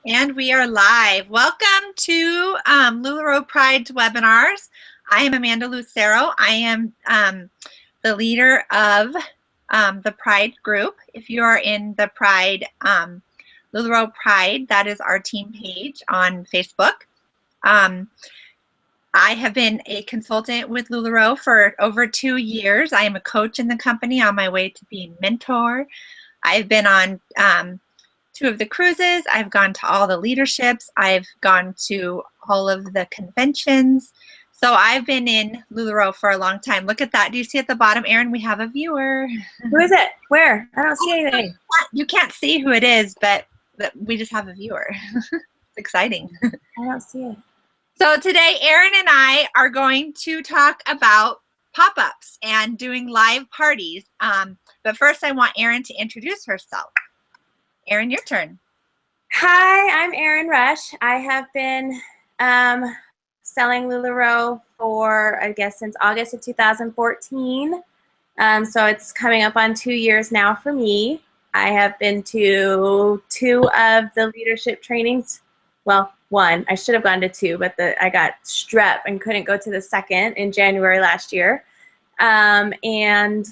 And we are live. Welcome to LuLaRoe Pride's webinars. I am Amanda Lucero. I am the leader of the Pride group. If you are in the Pride, LuLaRoe Pride, that is our team page on Facebook. I have been a consultant with LuLaRoe for over 2 years. I am a coach in the company on my way to being mentor. I've been on 2 of the cruises. I've gone to all the leaderships. I've gone to all of the conventions. So I've been in LuLaRoe for a long time. Look at that. Do you see at the bottom, Erin, we have a viewer. Who is it? Where? I don't see anything. You can't see who it is, but we just have a viewer. It's exciting. I don't see it. So today, Erin and I are going to talk about pop-ups and doing live parties. But first, I want Erin to introduce herself. Erin, your turn. Hi, I'm Erin Rush. I have been selling LuLaRoe for, I guess, since August of 2014. So it's coming up on 2 years now for me. I have been to 2 of the leadership trainings. Well, 1. I should have gone to 2, but I got strep and couldn't go to the 2nd in January last year. And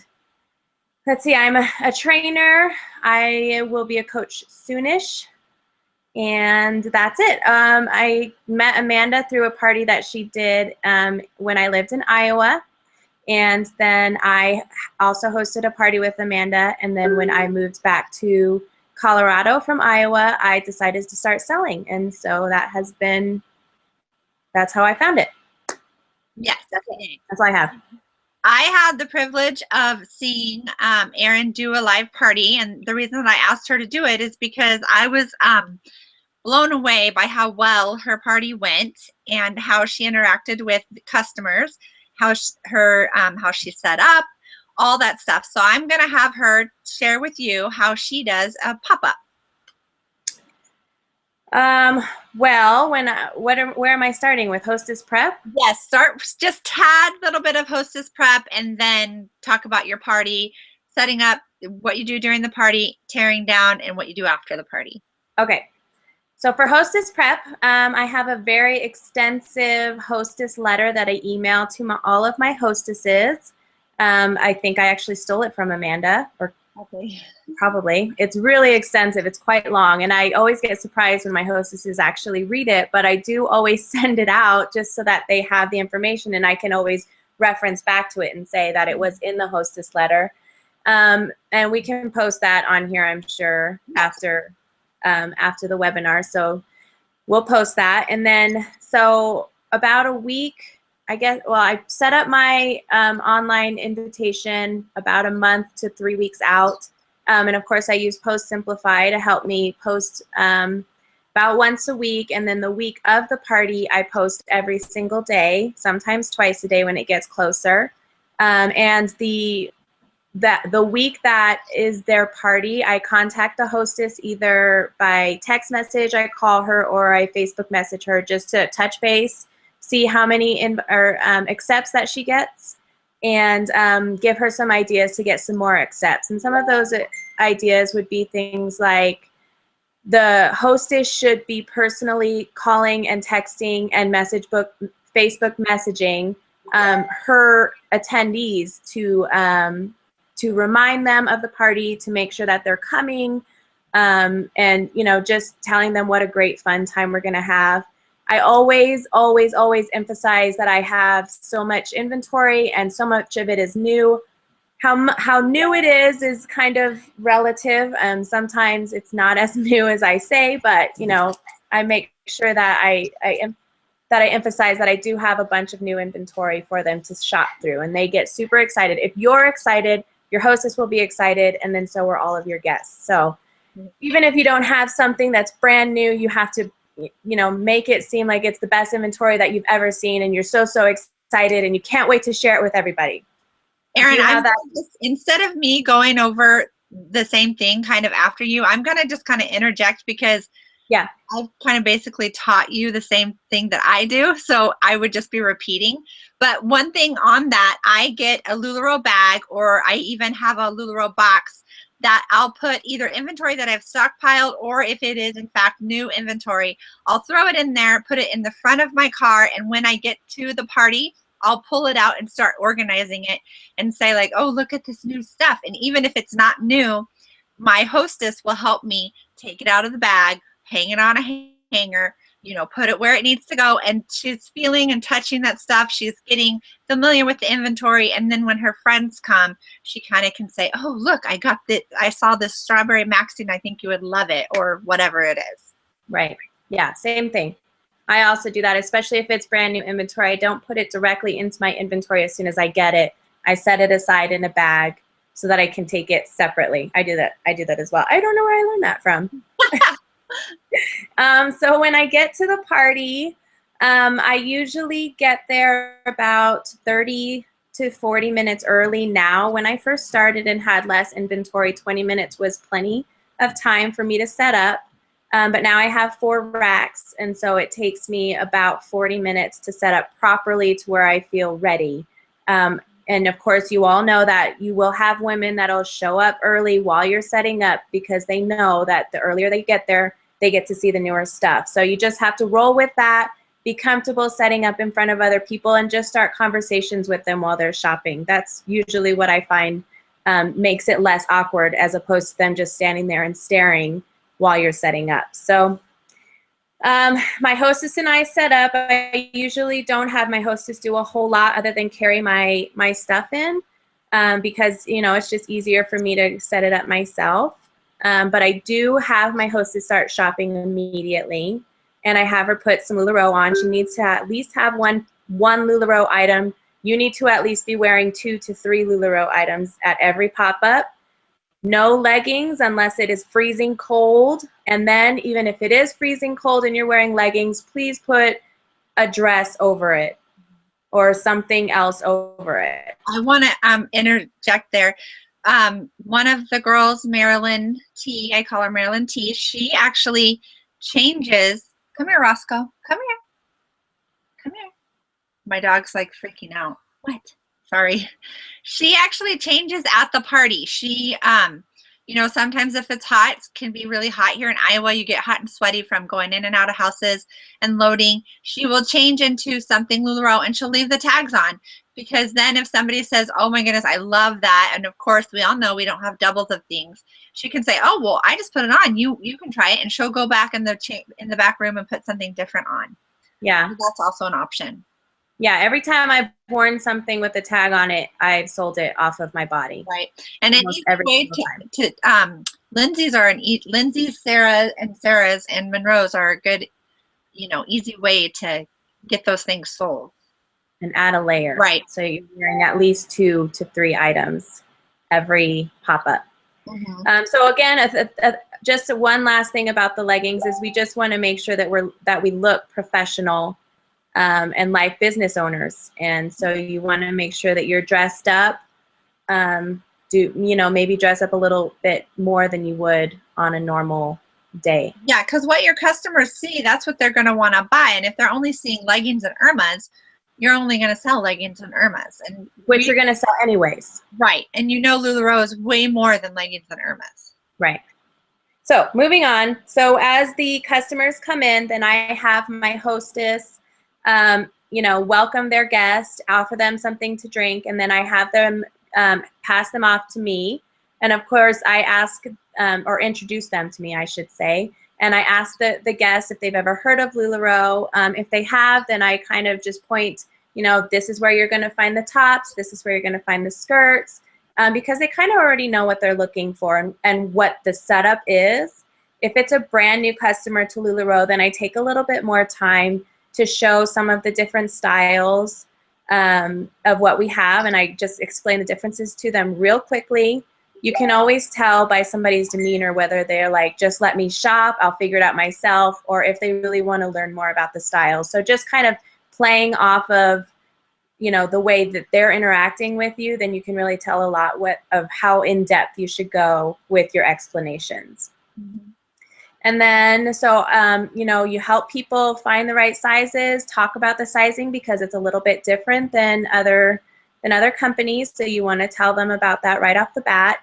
let's see, I'm a trainer. I will be a coach soonish. And that's it. I met Amanda through a party that she did when I lived in Iowa. And then I also hosted a party with Amanda. And then when I moved back to Colorado from Iowa, I decided to start selling. And so that's how I found it. Yes. That's all I have. I had the privilege of seeing Erin do a live party, and the reason that I asked her to do it is because I was blown away by how well her party went and how she interacted with the customers, how she set up, all that stuff. So I'm going to have her share with you how she does a pop-up. Well, where am I starting with? Hostess prep? Yes, start just tad little bit of hostess prep and then talk about your party, setting up what you do during the party, tearing down, and what you do after the party. Okay. So for hostess prep, I have a very extensive hostess letter that I email to all of my hostesses. I think I actually stole it from Amanda, or probably. It's really extensive. It's quite long, and I always get surprised when my hostesses actually read it, but I do always send it out just so that they have the information, and I can always reference back to it and say that it was in the hostess letter. And we can post that on here, I'm sure, after the webinar. So we'll post that. And then, so about a week, I guess, well, I set up my online invitation about a month to 3 weeks out. And of course, I use Post Simplify to help me post about once a week. And then the week of the party, I post every single day, sometimes twice a day when it gets closer. And the week that is their party, I contact the hostess either by text message, I call her, or I Facebook message her just to touch base, see how many accepts that she gets, and give her some ideas to get some more accepts. And some of those ideas would be things like the hostess should be personally calling and texting and Facebook messaging her attendees to remind them of the party, to make sure that they're coming, and just telling them what a great fun time we're going to have. I always, always, always emphasize that I have so much inventory and so much of it is new. How new it is kind of relative. Sometimes it's not as new as I say, but I make sure that I emphasize that I do have a bunch of new inventory for them to shop through, and they get super excited. If you're excited, your hostess will be excited, and then so are all of your guests. So even if you don't have something that's brand new, you have to make it seem like it's the best inventory that you've ever seen, and you're so excited, and you can't wait to share it with everybody. Erin, instead of me going over the same thing kind of after you, I'm going to just kind of interject because I've kind of basically taught you the same thing that I do, so I would just be repeating. But one thing on that, I get a LuLaRoe bag, or I even have a LuLaRoe box that I'll put either inventory that I've stockpiled, or if it is in fact new inventory, I'll throw it in there, put it in the front of my car, and when I get to the party, I'll pull it out and start organizing it and say like, oh, look at this new stuff. And even if it's not new, my hostess will help me take it out of the bag, hang it on a hanger, you know, put it where it needs to go. And she's feeling and touching that stuff. She's getting familiar with the inventory. And then when her friends come, she kind of can say, oh, look, I saw this strawberry maxine. I think you would love it, or whatever it is. Right. Yeah, same thing. I also do that, especially if it's brand new inventory. I don't put it directly into my inventory as soon as I get it. I set it aside in a bag so that I can take it separately. I do that as well. I don't know where I learned that from. So when I get to the party, I usually get there about 30 to 40 minutes early now. When I first started and had less inventory, 20 minutes was plenty of time for me to set up. But now I have 4 racks, and so it takes me about 40 minutes to set up properly to where I feel ready. And of course, you all know that you will have women that'll show up early while you're setting up, because they know that the earlier they get there, they get to see the newer stuff. So you just have to roll with that, be comfortable setting up in front of other people, and just start conversations with them while they're shopping. That's usually what I find makes it less awkward, as opposed to them just standing there and staring while you're setting up. So my hostess and I set up. I usually don't have my hostess do a whole lot other than carry my stuff in, because, you know, it's just easier for me to set it up myself. But I do have my hostess start shopping immediately, and I have her put some LuLaRoe on. She needs to at least have one LuLaRoe item. You need to at least be wearing 2 to 3 LuLaRoe items at every pop-up. No leggings unless it is freezing cold. And then even if it is freezing cold and you're wearing leggings, please put a dress over it or something else over it. I want to interject there. One of the girls, Marilyn T, I call her Marilyn T, she actually changes. Come here, Roscoe. Come here. Come here. My dog's like freaking out. What? Sorry. She actually changes at the party. She, you know, sometimes if it's hot, it can be really hot here in Iowa. You get hot and sweaty from going in and out of houses and loading. She will change into something LuLaRoe, and she'll leave the tags on, because then if somebody says, oh my goodness, I love that, and of course we all know we don't have doubles of things, she can say, oh, well, I just put it on. You can try it, and she'll go back in the back room and put something different on. Yeah. That's also an option. Yeah, every time I've worn something with a tag on it, I've sold it off of my body. Right. And an easy way Lindsay's, Sarah, and Sarah's, and Monroe's are a good, you know, easy way to get those things sold. And add a layer. Right. So you're wearing at least 2 to 3 items every pop-up. Mm-hmm. So again, just one last thing about the leggings is we just want to make sure that we look professional and like business owners. And so you want to make sure that you're dressed up. Maybe dress up a little bit more than you would on a normal day. Yeah, because what your customers see, that's what they're going to want to buy. And if they're only seeing leggings and Irmas, you're only going to sell leggings and Irmas, and which you're going to sell anyways. Right. And you know LuLaRoe is way more than leggings and Irmas. Right. So moving on. So as the customers come in, then I have my hostess, welcome their guest, offer them something to drink, and then I have them pass them off to me. And of course, I ask or introduce them to me, I should say. And I ask the guests if they've ever heard of LuLaRoe. If they have, then I kind of just point, this is where you're going to find the tops. This is where you're going to find the skirts, because they kind of already know what they're looking for and what the setup is. If it's a brand new customer to LuLaRoe, then I take a little bit more time to show some of the different styles of what we have. And I just explain the differences to them real quickly. You can always tell by somebody's demeanor whether they're like, just let me shop, I'll figure it out myself, or if they really want to learn more about the style. So just kind of playing off of, the way that they're interacting with you, then you can really tell a lot of how in-depth you should go with your explanations. Mm-hmm. And then, so, you help people find the right sizes, talk about the sizing because it's a little bit different than other companies. So you want to tell them about that right off the bat.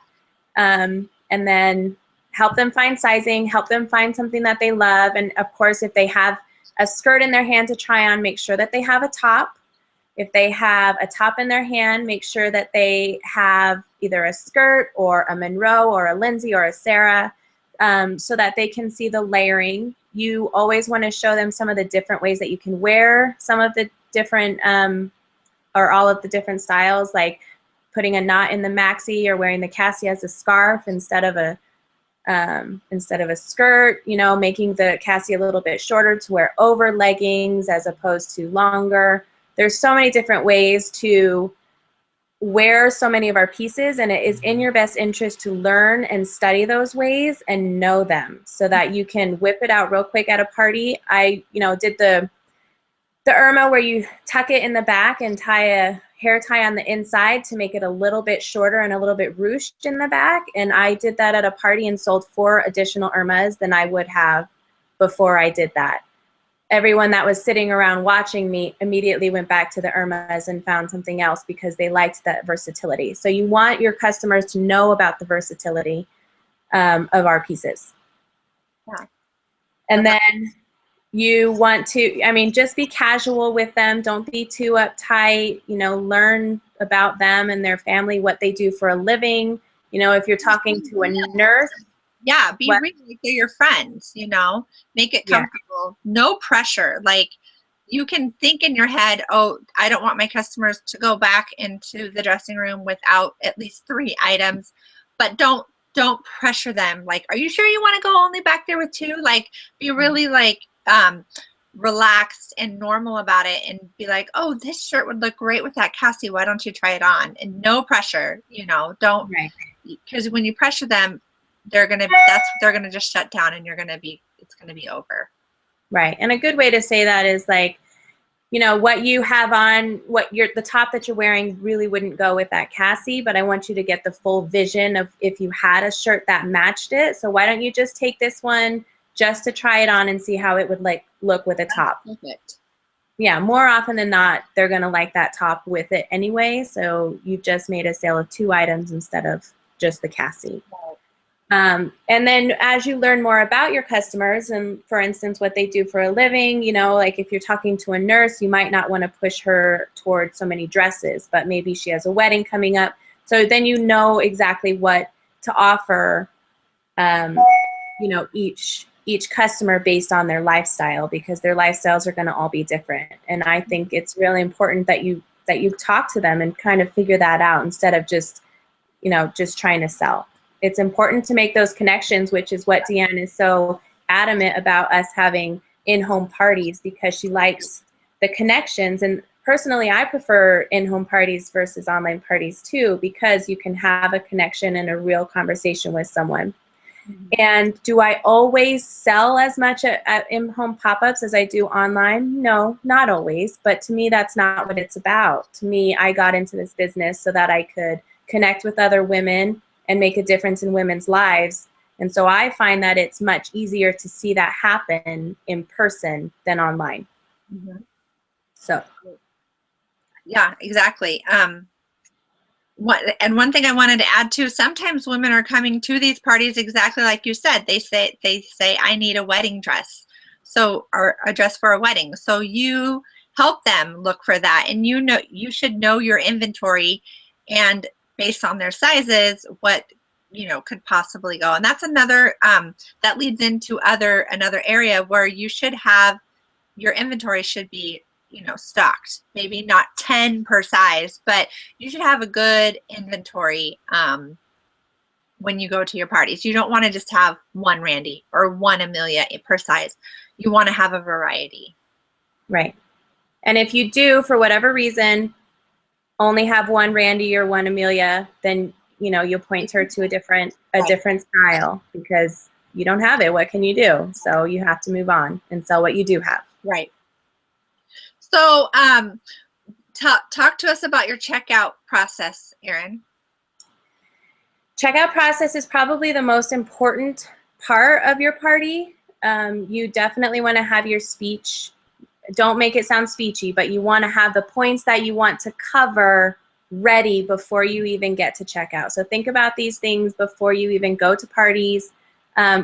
and then help them find sizing, help them find something that they love. And of course, if they have a skirt in their hand to try on, make sure that they have a top. If they have a top in their hand, make sure that they have either a skirt or a Monroe or a Lindsay or a Sarah, so that they can see the layering. You always want to show them some of the different ways that you can wear some of the different, or all of the different styles, like putting a knot in the maxi or wearing the Cassie as a scarf instead of a skirt, you know, making the Cassie a little bit shorter to wear over leggings as opposed to longer. There's so many different ways to wear so many of our pieces, and it is in your best interest to learn and study those ways and know them so that you can whip it out real quick at a party. I, you know, did the Irma where you tuck it in the back and tie a hair tie on the inside to make it a little bit shorter and a little bit ruched in the back. And I did that at a party and sold 4 additional Irmas than I would have before I did that. Everyone that was sitting around watching me immediately went back to the Irmas and found something else because they liked that versatility. So you want your customers to know about the versatility of our pieces. Yeah. And then you want to, I mean, just be casual with them. Don't be too uptight. You know, learn about them and their family, what they do for a living. You know, if you're talking to a nurse. Yeah, be real like they're your friends, you know, make it comfortable. Yeah. No pressure. Like, you can think in your head, oh, I don't want my customers to go back into the dressing room without at least 3 items, but don't pressure them. Like, are you sure you want to go only back there with 2? Like, be really like relaxed and normal about it and be like, oh, this shirt would look great with that Cassie. Why don't you try it on? And no pressure, you know, don't, because when you pressure them, they're going to just shut down and it's going to be over. Right. And a good way to say that is like, you know, what you have on, the top that you're wearing really wouldn't go with that Cassie, but I want you to get the full vision of if you had a shirt that matched it. So why don't you just take this one just to try it on and see how it would like look with a top. Perfect. Yeah, more often than not, they're going to like that top with it anyway. So you've just made a sale of 2 items instead of just the Cassie. And then as you learn more about your customers and, for instance, what they do for a living, you know, like if you're talking to a nurse, you might not want to push her towards so many dresses, but maybe she has a wedding coming up. So then you know exactly what to offer, you know, each customer based on their lifestyle, because their lifestyles are going to all be different. And I think it's really important that you talk to them and kind of figure that out instead of just, you know, just trying to sell. It's important to make those connections, which is what Deanne is so adamant about us having in-home parties, because she likes the connections. And personally, I prefer in-home parties versus online parties too, because you can have a connection and a real conversation with someone. Mm-hmm. And do I always sell as much at in-home pop-ups as I do online? No, not always. But to me, that's not what it's about. To me, I got into this business so that I could connect with other women and make a difference in women's lives. And so I find that it's much easier to see that happen in person than online. Mm-hmm. So. Yeah, exactly. One thing I wanted to add too, sometimes women are coming to these parties exactly like you said. They say, I need a wedding dress. So, or a dress for a wedding. So you help them look for that. And you know, you should know your inventory, and based on their sizes, what, you know, could possibly go. And that's another, that leads into another area where you should have, your inventory should be, you know, stocked. Maybe not 10 per size, but you should have a good inventory when you go to your parties. You don't want to just have one Randy or one Amelia per size. You want to have a variety. Right. And if you do, for whatever reason, only have one Randy or one Amelia, then, you know, you'll point her to a different style, because you don't have it. What can you do? So you have to move on and sell what you do have. Right. So talk to us about your checkout process, Erin. Checkout process is probably the most important part of your party. You definitely want to have your speech. Don't make it sound speechy, but you want to have the points that you want to cover ready before you even get to checkout. So think about these things before you even go to parties.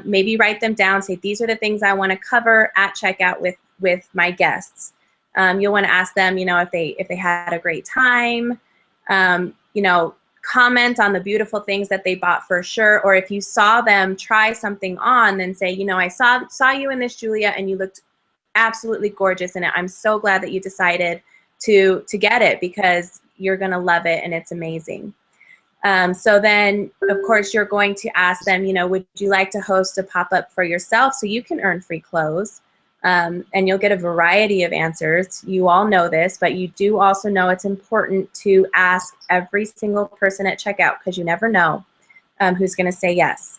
Maybe write them down. Say, these are the things I want to cover at checkout with my guests. You'll want to ask them, you know, if they had a great time. You know, comment on the beautiful things that they bought for sure. Or if you saw them try something on, then say, you know, I saw you in this, Julia, and you looked absolutely gorgeous in it. I'm so glad that you decided to get it because you're going to love it and it's amazing. So then, of course, you're going to ask them, you know, would you like to host a pop-up for yourself so you can earn free clothes? And you'll get a variety of answers. You all know this, but you do also know it's important to ask every single person at checkout because you never know who's going to say yes.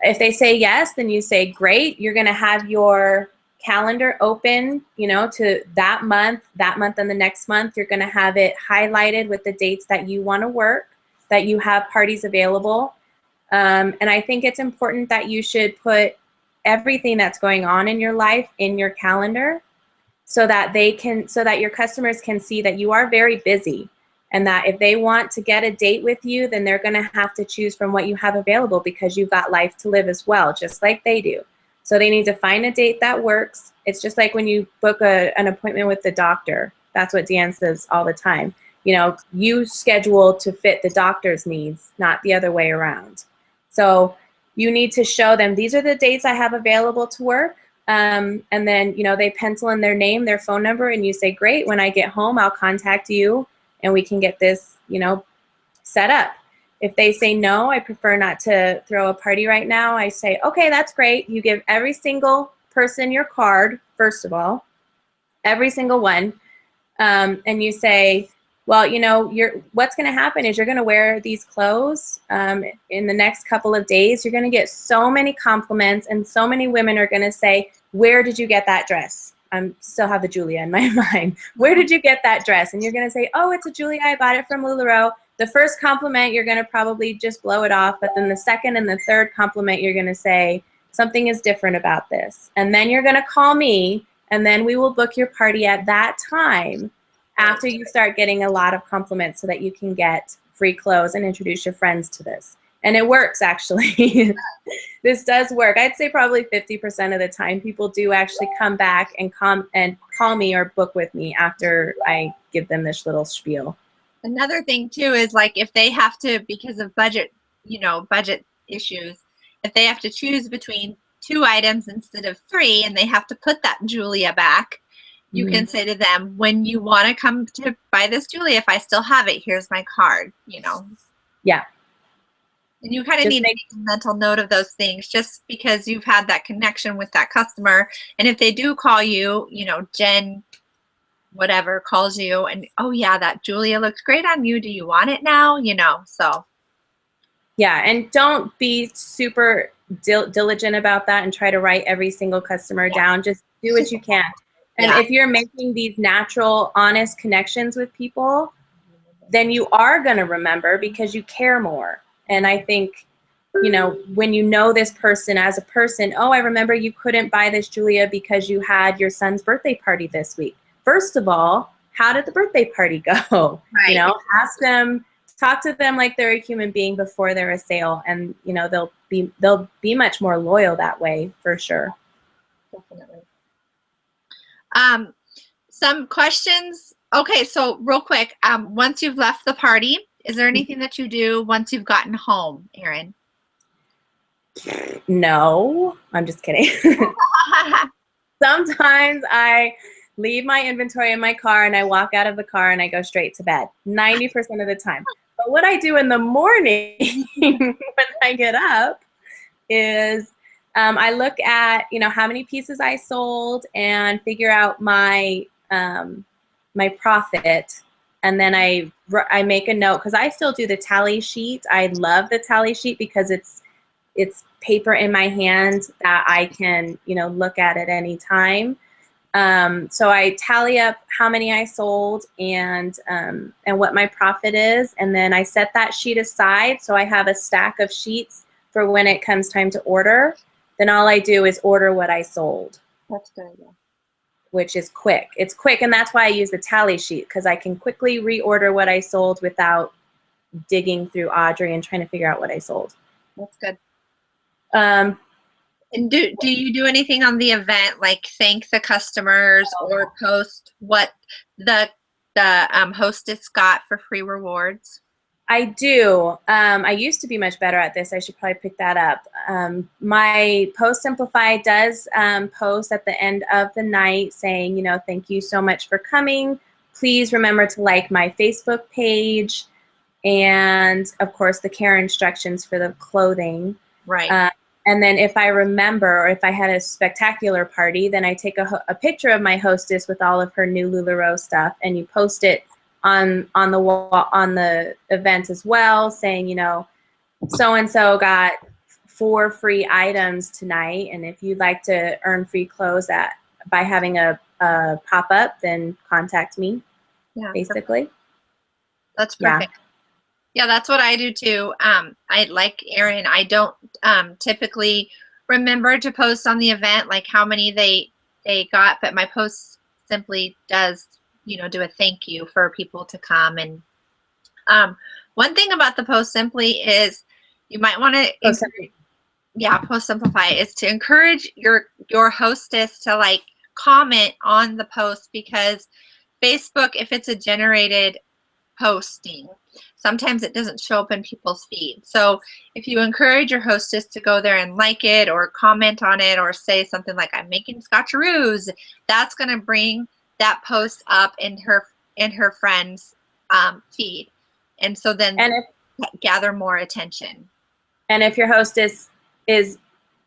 If they say yes, then you say, great, you're going to have your calendar open, you know, to that month and the next month. You're going to have it highlighted with the dates that you want to work, that you have parties available. And I think it's important that you should put everything that's going on in your life in your calendar so that your customers can see that you are very busy, and that if they want to get a date with you, then they're going to have to choose from what you have available because you've got life to live as well, just like they do. So they need to find a date that works. It's just like when you book an appointment with the doctor. That's what Deanne says all the time. You know, you schedule to fit the doctor's needs, not the other way around. So you need to show them, these are the dates I have available to work. And then, you know, they pencil in their name, their phone number, and you say, great, when I get home, I'll contact you and we can get this, you know, set up. If they say, no, I prefer not to throw a party right now, I say, okay, that's great. You give every single person your card, first of all, every single one. And you say, well, you know, what's going to happen is you're going to wear these clothes in the next couple of days. You're going to get so many compliments, and so many women are going to say, where did you get that dress? I still have the Julia in my mind. Where did you get that dress? And you're going to say, oh, it's a Julia. I bought it from LuLaRoe. The first compliment, you're going to probably just blow it off. But then the second and the third compliment, you're going to say, something is different about this. And then you're going to call me, and then we will book your party at that time after you start getting a lot of compliments so that you can get free clothes and introduce your friends to this. And it works, actually. This does work. I'd say probably 50% of the time people do actually come back and call me or book with me after I give them this little spiel. Another thing too is, like, if they have to, because of budget, you know, budget issues, if they have to choose between 2 items instead of 3 and they have to put that Julia back, you can say to them, when you want to come to buy this Julia, if I still have it, here's my card, you know. Yeah. And you kind of need to make a mental note of those things, just because you've had that connection with that customer. And if they do call you, you know, Jen whatever calls you and, oh yeah, that Julia looks great on you, do you want it now, you know? So yeah, and don't be super diligent about that and try to write every single customer down. Just do what you can. And if you're making these natural, honest connections with people, then you are going to remember because you care more. And I think, you know, when you know this person as a person, oh, I remember you couldn't buy this Julia because you had your son's birthday party this week. First of all, how did the birthday party go? Right. You know, ask them, talk to them like they're a human being before they're a sale, and you know they'll be much more loyal that way for sure. Definitely. Some questions. Okay, so real quick, once you've left the party, is there anything that you do once you've gotten home, Erin? No, I'm just kidding. Sometimes I leave my inventory in my car and I walk out of the car and I go straight to bed 90% of the time. But what I do in the morning when I get up is I look at, you know, how many pieces I sold and figure out my my profit. And then I make a note, because I still do the tally sheet. I love the tally sheet because it's paper in my hand that I can, you know, look at any time. So I tally up how many I sold and what my profit is, and then I set that sheet aside so I have a stack of sheets for when it comes time to order. Then all I do is order what I sold. That's good. Yeah. which is quick. It's quick, and that's why I use the tally sheet, because I can quickly reorder what I sold without digging through Audrey and trying to figure out what I sold. That's good. Um, And do you do anything on the event, like thank the customers or post what the hostess got for free rewards? I do. I used to be much better at this. I should probably pick that up. My Post Simplify does post at the end of the night saying, thank you so much for coming. Please remember to like my Facebook page. And, of course, the care instructions for the clothing. Right. And then if I remember, or if I had a spectacular party, then I take a picture of my hostess with all of her new LuLaRoe stuff, and you post it on the wall, on the event as well, saying, so-and-so got 4 free items tonight, and if you'd like to earn free clothes by having a pop-up, then contact me, basically. That's perfect. Yeah, that's what I do too. I like Erin. I don't typically remember to post on the event like how many they got, but my post simply does, do a thank you for people to come. And one thing about the Post Simply is you might want to Post Simplify is to encourage your hostess to like comment on the post, because Facebook, if it's a generated posting, sometimes it doesn't show up in people's feed. So if you encourage your hostess to go there and like it or comment on it or say something like, I'm making scotcheroos, that's going to bring that post up in her friend's feed. And so then gather more attention. And if your hostess is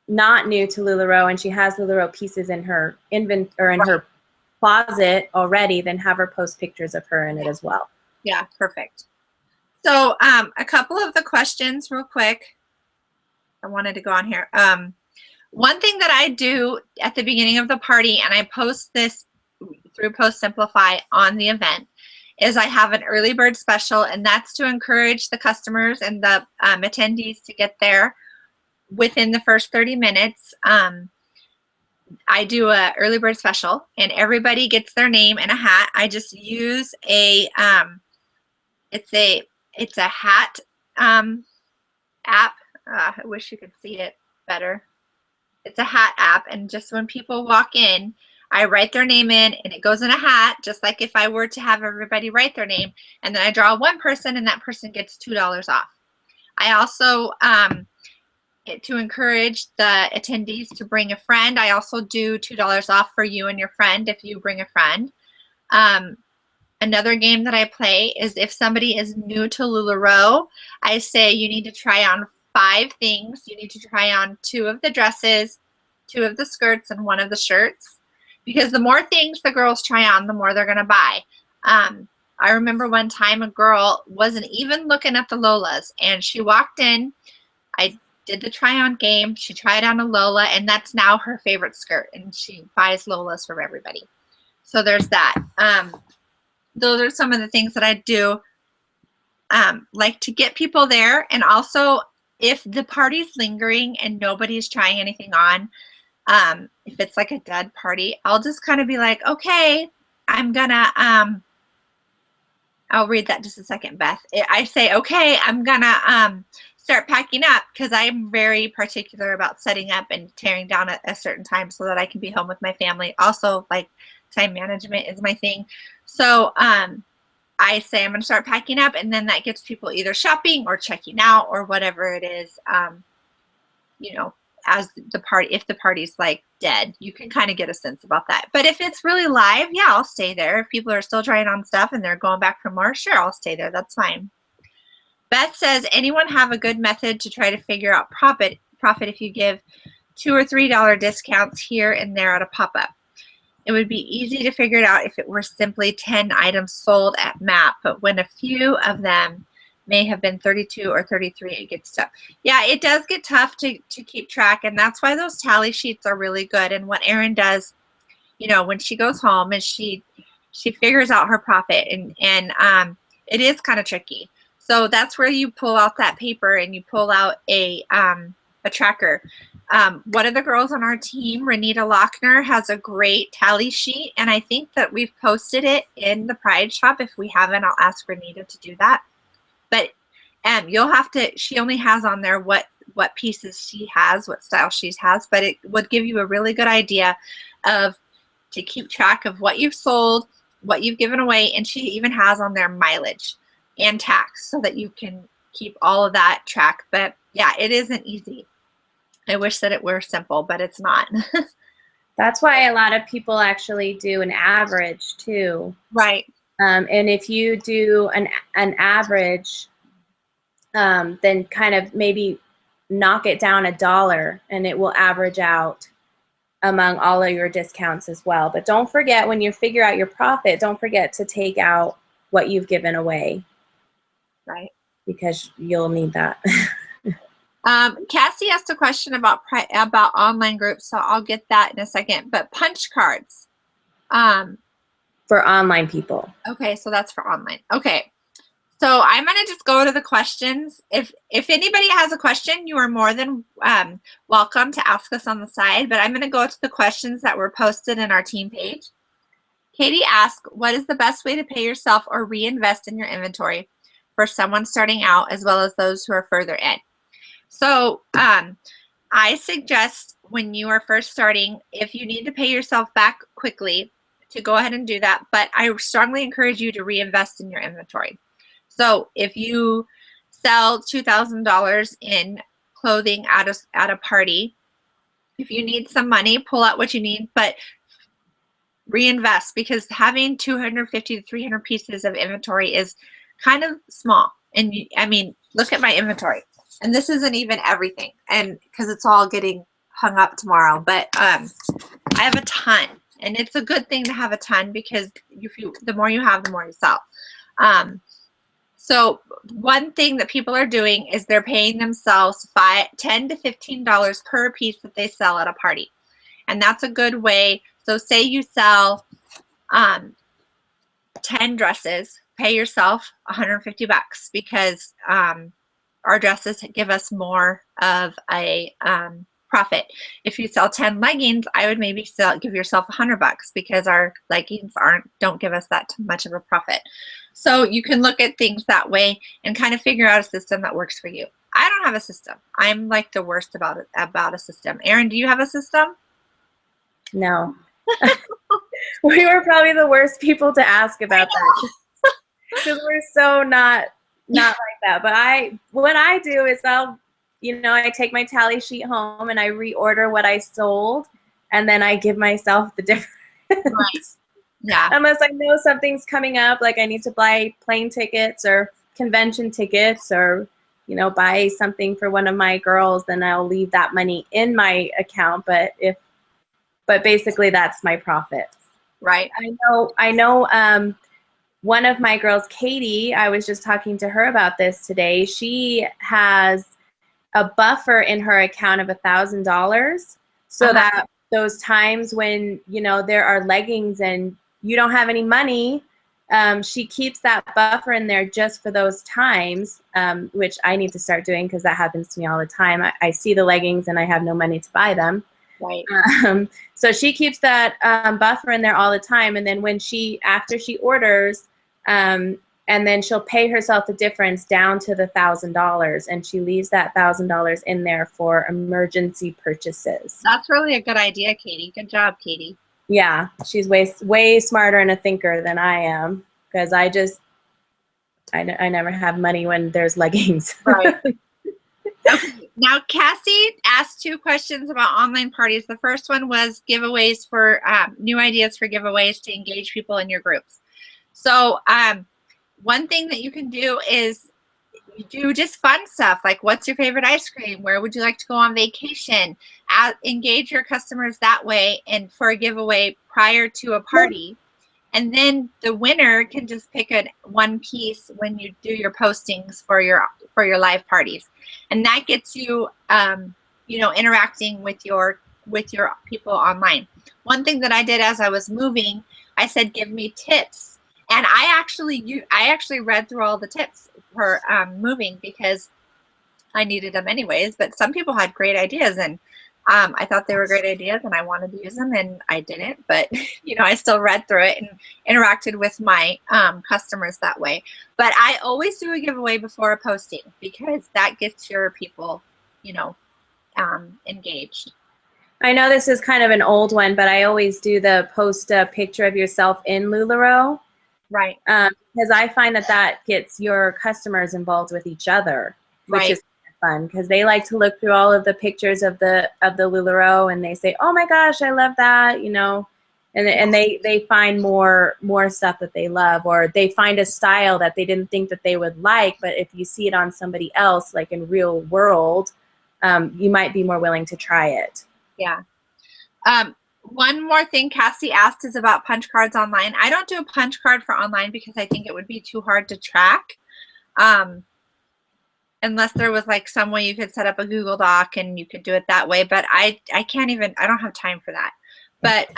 not new to LuLaRoe and she has LuLaRoe pieces in her her closet already, then have her post pictures of her in it as well. Yeah, perfect. So a couple of the questions real quick. I wanted to go on here. One thing that I do at the beginning of the party, and I post this through Post Simplify on the event, is I have an early bird special, and that's to encourage the customers and the attendees to get there within the first 30 minutes. I do a early bird special, and everybody gets their name in a hat. I just use a it's a hat app. I wish you could see it better. It's a hat app, and just when people walk in, I write their name in, and it goes in a hat, just like if I were to have everybody write their name, and then I draw one person, and that person gets $2 off. I also, to encourage the attendees to bring a friend, I also do $2 off for you and your friend if you bring a friend. Another game that I play is if somebody is new to LuLaRoe, I say you need to try on 5 things. You need to try on 2 of the dresses, 2 of the skirts, and 1 of the shirts. Because the more things the girls try on, the more they're going to buy. I remember one time a girl wasn't even looking at the Lolas, and she walked in. I did the try-on game. She tried on a Lola, and that's now her favorite skirt, and she buys Lolas for everybody. So there's that. Those are some of the things that I do, like to get people there. And also, if the party's lingering and nobody's trying anything on, if it's like a dead party, I'll just kind of be like, okay, I'm gonna, I'll read that just a second, Beth. I say, okay, I'm gonna start packing up, because I'm very particular about setting up and tearing down at a certain time so that I can be home with my family. Also, like, time management is my thing. So I say I'm going to start packing up, and then that gets people either shopping or checking out or whatever it is, as the party, if the party's like dead, you can kind of get a sense about that. But if it's really live, yeah, I'll stay there. If people are still trying on stuff and they're going back for more, sure, I'll stay there. That's fine. Beth says, anyone have a good method to try to figure out profit if you give $2 or $3 discounts here and there at a pop-up? It would be easy to figure it out if it were simply 10 items sold at MAP, but when a few of them may have been 32 or 33, it gets tough. Yeah, it does get tough to keep track, and that's why those tally sheets are really good. And what Erin does, when she goes home, is she figures out her profit, and it is kind of tricky. So that's where you pull out that paper and you pull out a tracker. one of the girls on our team, Renita Lochner, has a great tally sheet, and I think that we've posted it in the Pride Shop. If we haven't, I'll ask Renita to do that. But you'll have to, she only has on there what pieces she has, what style she has, but it would give you a really good idea of to keep track of what you've sold, what you've given away, and she even has on there mileage and tax so that you can keep all of that track. But yeah, it isn't easy. I wish that it were simple, but it's not. That's why a lot of people actually do an average too. Right. And if you do an average, then kind of maybe knock it down $1 and it will average out among all of your discounts as well. But don't forget, when you figure out your profit, don't forget to take out what you've given away. Right. Because you'll need that. Cassie asked a question about online groups, so I'll get that in a second. But punch cards. For online people. Okay, so that's for online. Okay. So I'm going to just go to the questions. If anybody has a question, you are more than welcome to ask us on the side, but I'm going to go to the questions that were posted in our team page. Katie asked, what is the best way to pay yourself or reinvest in your inventory for someone starting out as well as those who are further in? So I suggest when you are first starting, if you need to pay yourself back quickly, to go ahead and do that, but I strongly encourage you to reinvest in your inventory. So if you sell $2,000 in clothing at a party, if you need some money, pull out what you need, but reinvest, because having 250 to 300 pieces of inventory is kind of small. And I mean, look at my inventory, and this isn't even everything, and because it's all getting hung up tomorrow, but I have a ton, and it's a good thing to have a ton, because the more you have, the more you sell. So one thing that people are doing is they're paying themselves $10 to $15 per piece that they sell at a party. And that's a good way. So say you sell 10 dresses, pay yourself $150 because our dresses give us more of a profit. If you sell 10 leggings, I would maybe give yourself $100 because our leggings don't give us that much of a profit. So you can look at things that way and kind of figure out a system that works for you. I don't have a system. I'm like the worst about a system. Erin, do you have a system? No. We were probably the worst people to ask about that because we're so not like that. But what I do is I take my tally sheet home and I reorder what I sold, and then I give myself the difference. Right. Yeah. Unless I know something's coming up, like I need to buy plane tickets or convention tickets, or buy something for one of my girls, then I'll leave that money in my account. But basically that's my profit. Right. I know. One of my girls, Katie, I was just talking to her about this today. She has a buffer in her account of $1,000, so that those times when there are leggings and you don't have any money, she keeps that buffer in there just for those times, which I need to start doing because that happens to me all the time. I see the leggings and I have no money to buy them. Right. So she keeps that buffer in there all the time, and then after she orders, and then she'll pay herself the difference down to the $1,000, and she leaves that $1,000 in there for emergency purchases. That's really a good idea, Katie. Good job, Katie. Yeah, she's way smarter and a thinker than I am, because I never have money when there's leggings. Right. Okay. Now, Cassie asked 2 questions about online parties. The first one was giveaways for new ideas for giveaways to engage people in your groups. So one thing that you can do is you do just fun stuff, like what's your favorite ice cream? Where would you like to go on vacation? Engage your customers that way and for a giveaway prior to a party. And then the winner can just pick one piece when you do your postings for your live parties. And that gets you, interacting with your people online. One thing that I did as I was moving, I said, give me tips. And I actually read through all the tips for moving because I needed them anyways. But some people had great ideas, and I thought they were great ideas and I wanted to use them and I didn't, but you know, I still read through it and interacted with my customers that way. But I always do a giveaway before a posting because that gets your people, you know, engaged. I know this is kind of an old one, but I always do the post a picture of yourself in LuLaRoe. Right. Because I find that that gets your customers involved with each other, which Right. is fun because they like to look through all of the pictures of the LuLaRoe and they say, "Oh my gosh, I love that," you know, and they find more stuff that they love, or they find a style that they didn't think that they would like, but if you see it on somebody else, like in real world, you might be more willing to try it. Yeah. One more thing Cassie asked is about punch cards online. I don't do a punch card for online because I think it would be too hard to track. Unless there was like some way you could set up a Google Doc and you could do it that way. But I can't even, I don't have time for that. But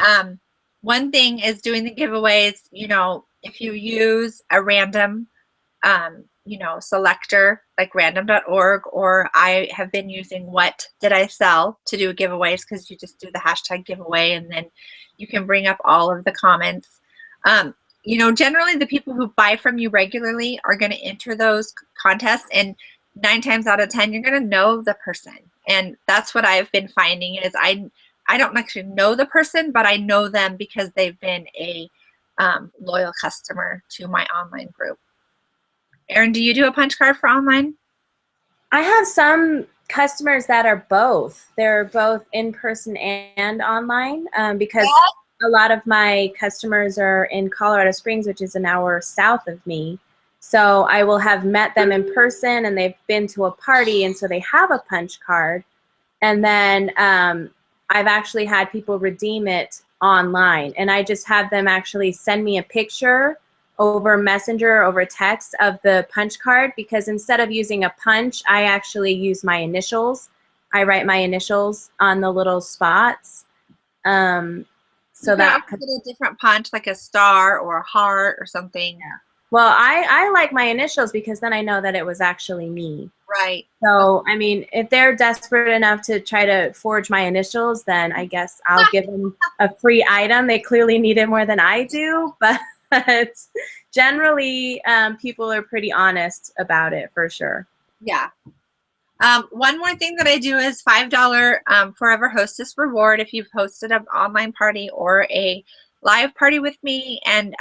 one thing is doing the giveaways, you know, if you use a random, you know, selector like random.org, or I have been using What Did I Sell to do giveaways because you just do the hashtag giveaway and then you can bring up all of the comments. You know, generally the people who buy from you regularly are going to enter those contests, and 9 times out of 10 you're going to know the person. And that's what I've been finding is I don't actually know the person, but I know them because they've been a loyal customer to my online group. Erin, do you do a punch card for online? I have some customers that are both. They're both in person and online because a lot of my customers are in Colorado Springs, which is an hour south of me. So I will have met them in person and they've been to a party, and so they have a punch card. And then I've actually had people redeem it online, and I just have them actually send me a picture over Messenger, over text of the punch card, because instead of using a punch, I actually use my initials. I write my initials on the little spots. So that could a different punch, like a star or a heart or something. Yeah. Well, I like my initials because then I know that it was actually me. Right. So, I mean, if they're desperate enough to try to forge my initials, then I guess I'll give them a free item. They clearly need it more than I do, but generally, people are pretty honest about it for sure. Yeah. One more thing that I do is $5 Forever Hostess reward if you've hosted an online party or a live party with me, and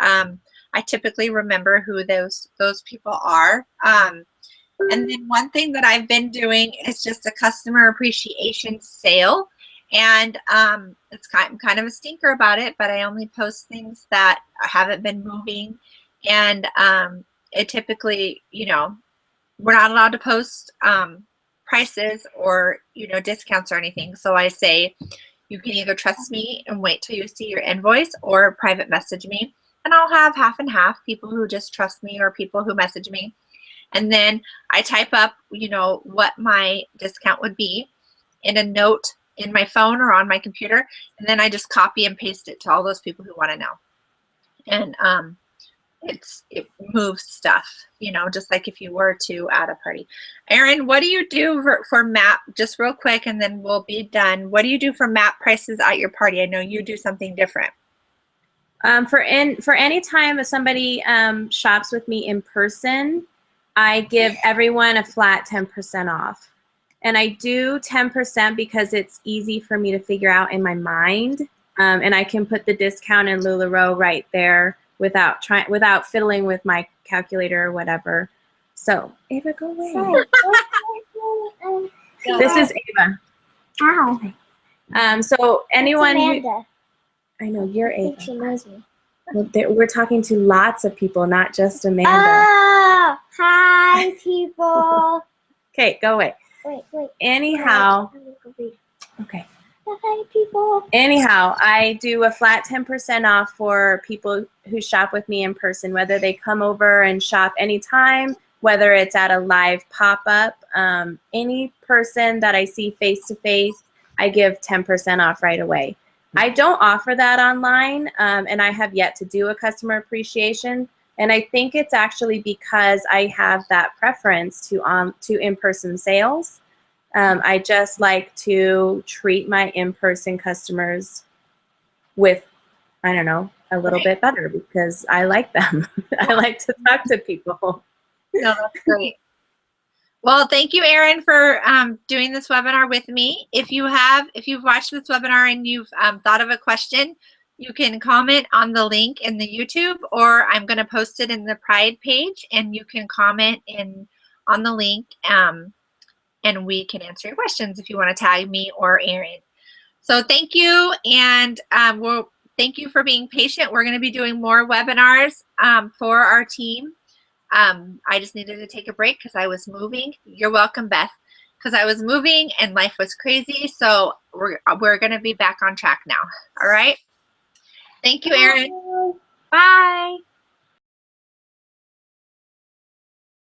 I typically remember who those people are. And then one thing that I've been doing is just a customer appreciation sale, and it's kind of a stinker about it, but I only post things that haven't been moving, and it typically, you know, we're not allowed to post prices or, you know, discounts or anything. So I say you can either trust me and wait till you see your invoice, or private message me, and I'll have half and half, people who just trust me or people who message me. And then I type up, you know, what my discount would be in a note in my phone or on my computer, and then I just copy and paste it to all those people who want to know. And it moves stuff, you know, just like if you were to at a party. Erin, what do you do for map, just real quick, and then we'll be done. What do you do for map prices at your party? I know you do something different. For any time somebody shops with me in person, I give everyone a flat 10% off. And I do 10% because it's easy for me to figure out in my mind. And I can put the discount in LuLaRoe right there without fiddling with my calculator or whatever. So, Ava, go away. This is Ava. Ow. So anyone Amanda. I know you're I think Ava. she knows me. We're talking to lots of people, not just Amanda. Oh, hi, people. Okay, go away. Wait. Anyhow, I'm gonna go read. okay. Hi, people. Anyhow, I do a flat 10% off for people who shop with me in person, whether they come over and shop anytime, whether it's at a live pop-up. Any person that I see face-to-face, I give 10% off right away. I don't offer that online, and I have yet to do a customer appreciation. And I think it's actually because I have that preference to in-person sales. I just like to treat my in-person customers with, I don't know, a little bit better because I like them. I like to talk to people. No, that's great. Well, thank you, Erin, for doing this webinar with me. If you've watched this webinar and you've thought of a question, you can comment on the link in the YouTube, or I'm going to post it in the Pride page, and you can comment on the link, and we can answer your questions if you want to tag me or Erin. So thank you, and thank you for being patient. We're going to be doing more webinars for our team. I just needed to take a break because I was moving. You're welcome, Beth, because I was moving and life was crazy. So we're going to be back on track now. All right. Thank you, Erin. Bye.